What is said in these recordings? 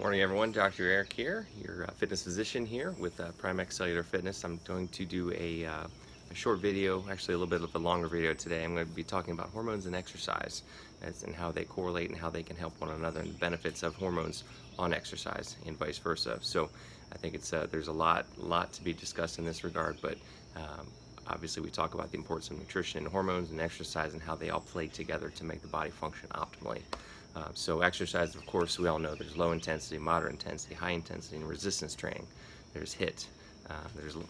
Morning everyone, Dr. Eric here, your fitness physician here with Primex Cellular Fitness. I'm going to do a short video, actually a little bit of a longer video today. I'm going to be talking about hormones and exercise and how they correlate and how they can help one another and the benefits of hormones on exercise and vice versa. So I think there's a lot to be discussed in this regard, but obviously we talk about the importance of nutrition, hormones, and exercise and how they all play together to make the body function optimally. So exercise, of course, we all know there's low intensity, moderate intensity, high intensity, and resistance training. There's HIIT,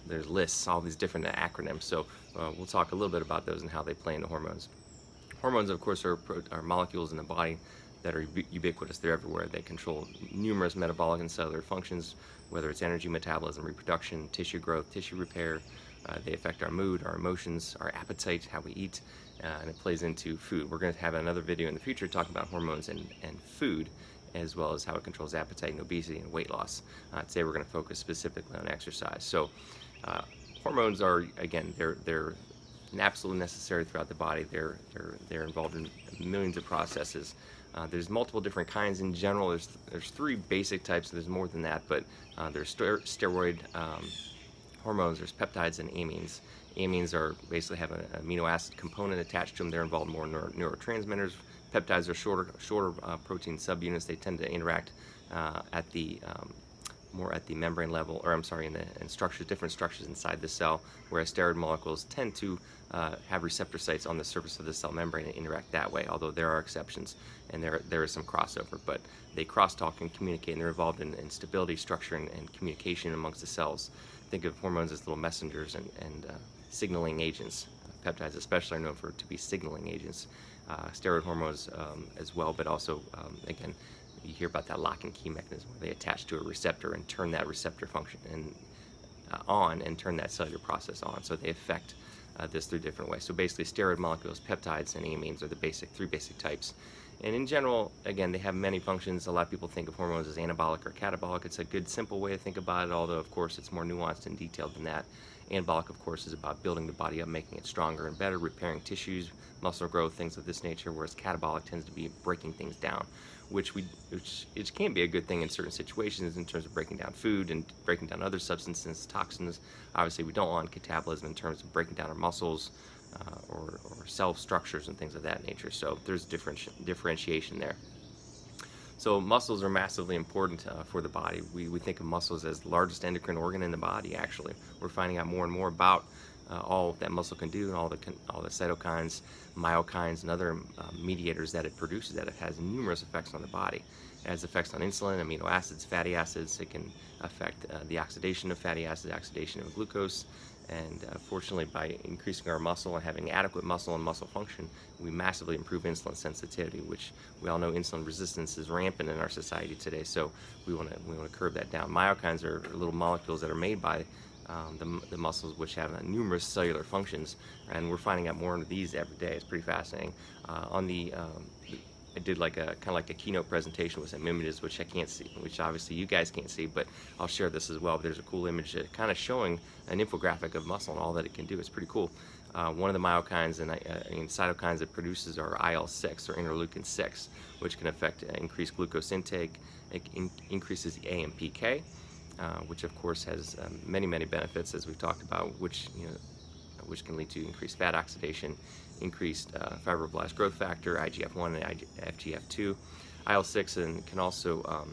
there's lists, all these different acronyms. So we'll talk a little bit about those and how they play into hormones. Hormones, of course, are molecules in the body that are ubiquitous. They're everywhere. They control numerous metabolic and cellular functions, whether it's energy, metabolism, reproduction, tissue growth, tissue repair. They affect our mood, our emotions, our appetite, how we eat, and it plays into food. We're going to have another video in the future talking about hormones and food, as well as how it controls appetite and obesity and weight loss. Today we're going to focus specifically on exercise. So hormones are, again, they're absolutely necessary throughout the body. They're involved in millions of processes. There's multiple different kinds in general. There's three basic types. There's more than that, but there's steroid hormones. There's peptides and amines. Amines are basically have an amino acid component attached to them. They're involved more in neurotransmitters. Peptides are shorter protein subunits. They tend to interact at the more at the membrane level, or I'm sorry, in structures, different structures inside the cell, whereas steroid molecules tend to have receptor sites on the surface of the cell membrane and interact that way, although there are exceptions and there is some crossover, but they crosstalk and communicate, and they're involved in stability, structure, and communication amongst the cells. Think of hormones as little messengers and signaling agents. Peptides especially are known to be signaling agents. Steroid hormones as well, but also, again, you hear about that lock and key mechanism where they attach to a receptor and turn that receptor function on and turn that cellular process on. So they affect this through different ways. So basically steroid molecules, peptides, and amines are the three basic types. And in general, again, they have many functions. A lot of people think of hormones as anabolic or catabolic. It's a good, simple way to think about it, although, of course, it's more nuanced and detailed than that. Anabolic, of course, is about building the body up, making it stronger and better, repairing tissues, muscle growth, things of this nature, whereas catabolic tends to be breaking things down, which it can be a good thing in certain situations in terms of breaking down food and breaking down other substances, toxins. Obviously, we don't want catabolism in terms of breaking down our muscles, or cell structures and things of that nature. So there's differentiation there. So muscles are massively important for the body. We think of muscles as the largest endocrine organ in the body, actually. We're finding out more and more about all that muscle can do and all the cytokines, myokines, and other mediators that it produces, that it has numerous effects on the body. It has effects on insulin, amino acids, fatty acids. It can affect the oxidation of fatty acids, oxidation of glucose. And fortunately, by increasing our muscle and having adequate muscle and muscle function, we massively improve insulin sensitivity, which we all know insulin resistance is rampant in our society today. So we want to curb that down. Myokines are little molecules that are made by the muscles, which have numerous cellular functions, and we're finding out more of these every day. It's pretty fascinating. I did kind of like a keynote presentation with some images, which I can't see, which obviously you guys can't see, but I'll share this as well. There's a cool image kind of showing an infographic of muscle and all that it can do. It's pretty cool. One of the myokines and cytokines it produces are IL-6 or interleukin 6, which can affect increased glucose intake. It increases the AMPK, which of course has many benefits, as we've talked about, which can lead to increased fat oxidation, increased fibroblast growth factor, IGF-1 and FGF2. IL-6 can also,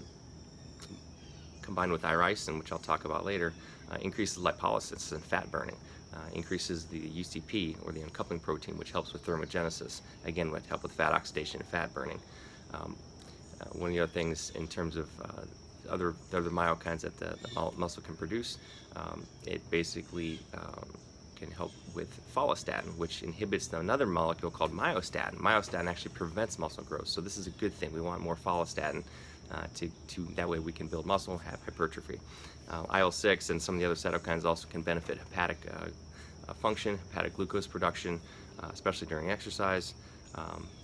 combined with irisin, which I'll talk about later, increases lipolysis and fat burning, increases the UCP, or the uncoupling protein, which helps with thermogenesis, again, would help with fat oxidation and fat burning. One of the other things in terms of other myokines that the muscle can produce, it basically can help with follistatin, which inhibits another molecule called myostatin. Myostatin actually prevents muscle growth, so this is a good thing. We want more follistatin that way we can build muscle, have hypertrophy. IL-6 and some of the other cytokines also can benefit hepatic function, hepatic glucose production, especially during exercise.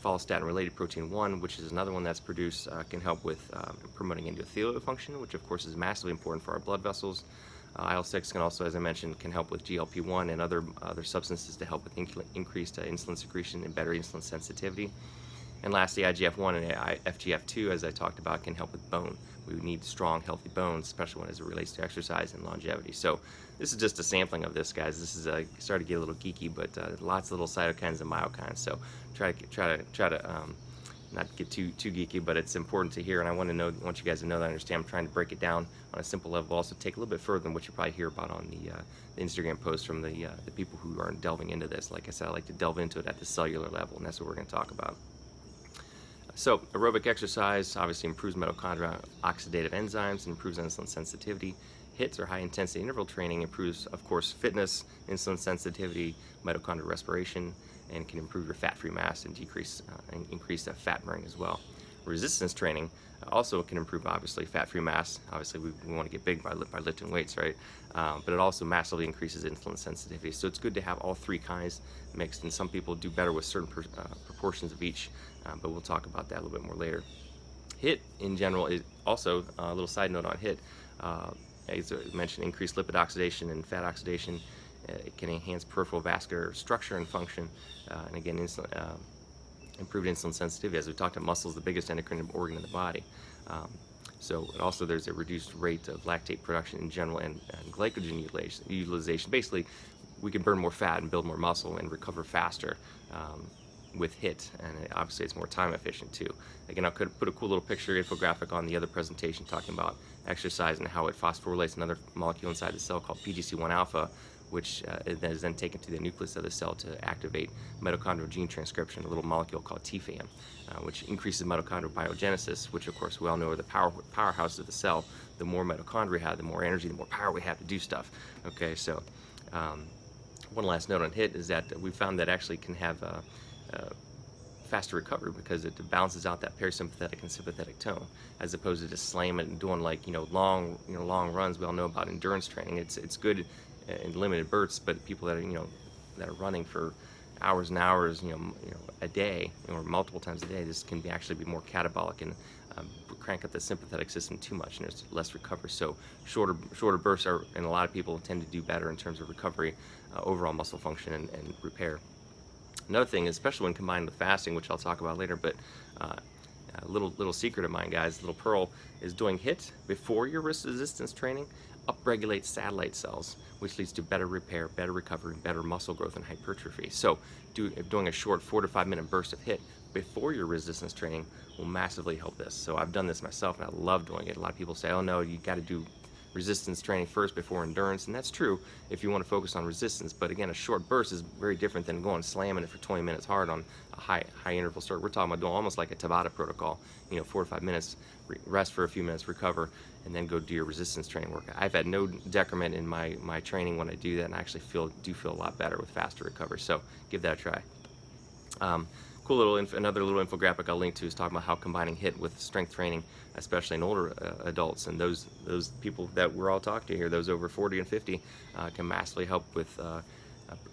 Follistatin-related protein 1, which is another one that's produced, can help with promoting endothelial function, which of course is massively important for our blood vessels. IL-6 can also, as I mentioned, can help with GLP-1 and other substances to help with increased insulin secretion and better insulin sensitivity. And lastly, IGF-1 and FGF2, as I talked about, can help with bone. We need strong, healthy bones, especially when as it relates to exercise and longevity. So this is just a sampling of this, guys. This is starting to get a little geeky, but lots of little cytokines and myokines. So try to not get too geeky, but it's important to hear, and I want you guys to know that I understand. I'm trying to break it down on a simple level, also take a little bit further than what you probably hear about on the Instagram posts from the people who aren't delving into this. Like I said, I like to delve into it at the cellular level, and that's what we're going to talk about. So aerobic exercise obviously improves mitochondria oxidative enzymes, improves insulin sensitivity. HIIT, or high intensity interval training, improves, of course, fitness, insulin sensitivity, mitochondrial respiration, and can improve your fat-free mass and increase fat burning as well. Resistance training also can improve, obviously, fat-free mass. Obviously, we want to get big by lifting weights, right? But it also massively increases insulin sensitivity. So it's good to have all three kinds mixed, and some people do better with certain proportions of each, but we'll talk about that a little bit more later. HIIT, in general, is also a little side note on HIIT. As I mentioned, increased lipid oxidation and fat oxidation. It can enhance peripheral vascular structure and function, and again, improved insulin sensitivity. As we talked about, muscle is the biggest endocrine organ in the body. So also there's a reduced rate of lactate production in general, and glycogen utilization. Basically, we can burn more fat and build more muscle and recover faster with HIIT, and obviously it's more time efficient too. Again, I could put a cool little picture infographic on the other presentation talking about exercise and how it phosphorylates another molecule inside the cell called PGC1 alpha, which is then taken to the nucleus of the cell to activate mitochondrial gene transcription, a little molecule called TFAM, which increases mitochondrial biogenesis, which of course we all know are the powerhouse of the cell. The more mitochondria we have, the more energy, the more power we have to do stuff. Okay, so one last note on HIIT is that we found that actually can have faster recovery because it balances out that parasympathetic and sympathetic tone, as opposed to just slamming it and doing long runs. We all know about endurance training. It's good in limited bursts, but people that are that are running for hours and hours, a day or multiple times a day, this can actually be more catabolic and crank up the sympathetic system too much, and there's less recovery. So shorter bursts are, and a lot of people tend to do better in terms of recovery, overall muscle function and repair. Another thing, especially when combined with fasting, which I'll talk about later, but a little secret of mine, guys, little pearl, is doing HIIT before your resistance training upregulates satellite cells, which leads to better repair, better recovery, better muscle growth and hypertrophy. So doing a short 4 to 5 minute burst of HIIT before your resistance training will massively help this. So I've done this myself and I love doing it. A lot of people say, oh no, you got to do resistance training first before endurance, and that's true if you want to focus on resistance. But again, a short burst is very different than going slamming it for 20 minutes hard on a high interval start. We're talking about doing almost like a Tabata protocol, 4 to 5 minutes, rest for a few minutes, recover, and then go do your resistance training work. I've had no decrement in my training when I do that, and I actually do feel a lot better with faster recovery. So give that a try. Cool another little infographic I'll link to is talking about how combining HIIT with strength training, especially in older adults, and those people that we're all talking to here, those over 40 and 50, can massively help with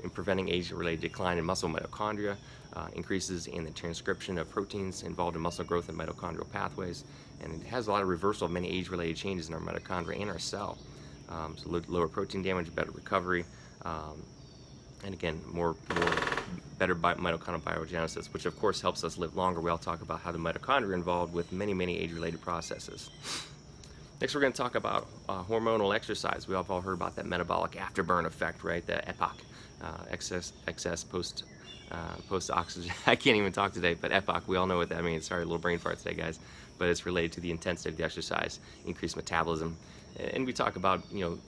in preventing age-related decline in muscle mitochondria, increases in the transcription of proteins involved in muscle growth and mitochondrial pathways, and it has a lot of reversal of many age-related changes in our mitochondria and our cell. So lower protein damage, better recovery, and again, better mitochondrial biogenesis, which of course helps us live longer. We all talk about how the mitochondria are involved with many age-related processes. Next, we're going to talk about hormonal exercise. We all have all heard about that metabolic afterburn effect, right? The EPOC, excess post oxygen. I can't even talk today, but EPOC, we all know what that means. Sorry, a little brain fart today, guys. But it's related to the intensity of the exercise, increased metabolism, and we talk about you'll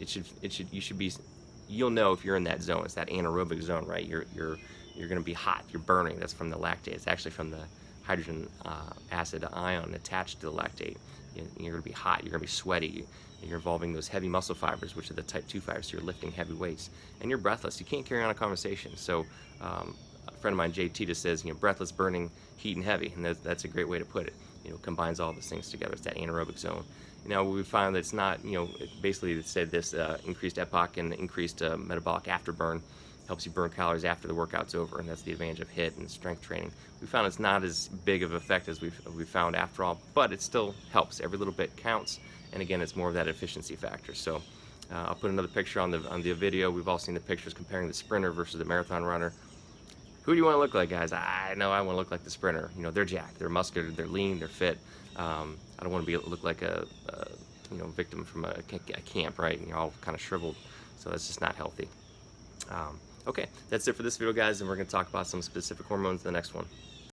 know if you're in that zone. It's that anaerobic zone, right? You're going to be hot. You're burning. That's from the lactate. It's actually from the hydrogen acid ion attached to the lactate. You're going to be hot. You're going to be sweaty. You're involving those heavy muscle fibers, which are the type 2 fibers. So you're lifting heavy weights, and you're breathless. You can't carry on a conversation. So a friend of mine, JT, just says, breathless, burning, heat, and heavy, and that's a great way to put it. Combines all those things together. It's that anaerobic zone. Now we found that it's not, basically it said this increased EPOC and increased metabolic afterburn helps you burn calories after the workout's over, and that's the advantage of HIIT and strength training. We found it's not as big of an effect as we've found after all, but it still helps. Every little bit counts, and again, it's more of that efficiency factor. So I'll put another picture on the video. We've all seen the pictures comparing the sprinter versus the marathon runner. Who do you want to look like, guys? I know I want to look like the sprinter. You know, they're jacked, they're muscular, they're lean, they're fit. I don't want to look like a victim from a camp, right? And you're all kind of shriveled, so that's just not healthy. Okay, that's it for this video, guys, and we're going to talk about some specific hormones in the next one.